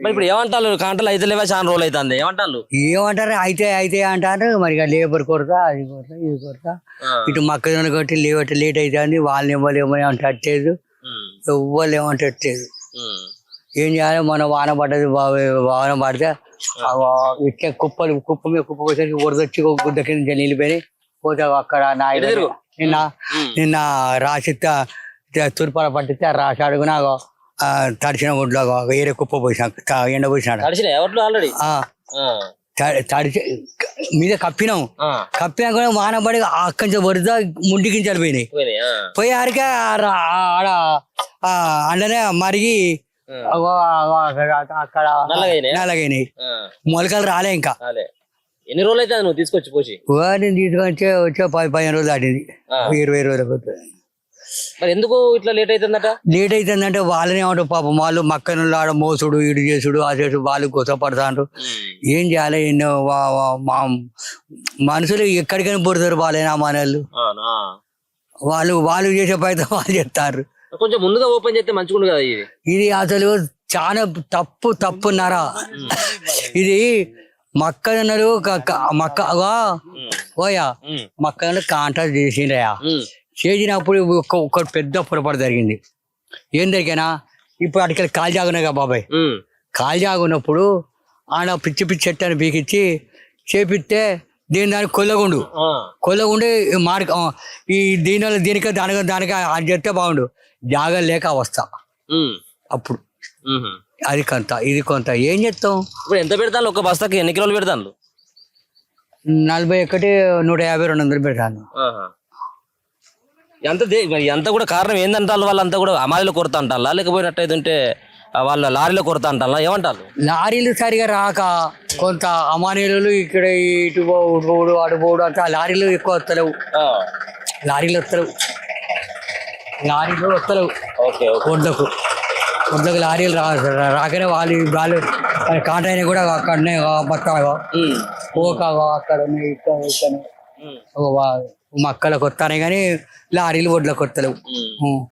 మరి ఇప్పుడు ఏమంటారు కాంటలు అయితే లేవా చాలా రోజులు అవుతుంది ఏమంటారు ఏమంటారు అయితే అంటారు మరి ఇక లేబర్ కొరత అది కొరత ఇది కొరత ఇటు మొక్కజొన్న కొట్టి లేట్ అవుతుంది వాళ్ళని ఇవ్వలేమని అంటట్లేదు ఎవ్వరు ఏమంటట్లేదు ఏం చేయాలి మన వాన పడ్డది వాన పడితే ఇట్లా కుప్ప మీద కుప్ప పోసేసరికి వరదొచ్చి గుడ్డ కింద నిలిపోయి పోతే అక్కడ నిన్న రాసిత్త తూర్పాల పట్టిస్తే రాసి అడుగునా తడిచిన ఒడ్లో వేరే కుప్ప పోసినా ఎండ పోసినాడు తడిచి మీద కప్పినా కూడా వాన పడి అక్కడి నుంచి వరద ముంటికించాలి పోయినాయి పోయారికే ఆడ అండనే మరిగి అక్కడ నల్లగైనాయి మొలకలు రాలే ఇంకా ఎన్ని రోజులు అయితే నువ్వు తీసుకొచ్చి పోసి వాటిని తీసుకొచ్చి వచ్చే 15 రోజులు దాటింది 20 రోజులకు మరి ఎందుకు ఇట్లా లేట్ అవుతుందంటే వాళ్ళని ఏమంటారు పాపం వాళ్ళు మక్కను ఆడ మోసుడు ఇటు చేసుడు ఆ చేసుడు వాళ్ళు గొసపడతాండ్రు ఏం చేయాలి ఎన్నో మనుషులు ఎక్కడికైనా పుడతారు వాళ్ళైనా మనలు వాళ్ళు చేసే పైతే వాళ్ళు చెప్తారు కొంచెం ముందుగా ఓపెన్ చేస్తే మంచిగా కదా ఇది అసలు చాలా తప్పున్నారా ఇది మొక్కజొన్నలు మొక్కజొన్నలు కాంట్రాక్ట్ చేసిండ్రయా చేసినప్పుడు ఒక పెద్ద పొరపాటు జరిగింది ఏం జరిగినా ఇప్పుడు అటుకెళ్ళి కాలు జాగున్నాయి కదా బాబాయ్ కాలు జాగున్నప్పుడు ఆడ పిచ్చి చెట్టు పీకిచ్చి చేపిస్తే దానికి కొల్లగుండి ఈ దీనికి దానికి అది చెప్తే బాగుండు జాగలు లేక అవస్థ అప్పుడు అది కొంత ఇది కొంత ఏం చేస్తాం ఇప్పుడు ఎంత పెడతాను ఒక బస్తాకి ఎన్ని కిలోలు పెడతాను 41 150 200 పెడతాను ఎంత కూడా కారణం ఏందంటారు వాళ్ళంతా కూడా అమాలీలో కొరత అంటారా లేకపోయినట్టయితే ఉంటే వాళ్ళ లారీలో కొరత అంటారా ఏమంటారు లారీలు సరిగా రాక కొంత అమానీయులు ఇక్కడ ఇటు పోడు అటు పోడు అంతా లారీలు ఎక్కువ వస్తలేవు లారీలు వస్తలేవు ఒడ్లకు లారీలు రాకనే వాళ్ళు కాంటాయినా కూడా అక్కడనే బస్తాగా పోకాగా అక్కడ ఇక్కడ మక్కలకు వస్తానే కానీ లారీలు ఒడ్లకు వస్తలేవు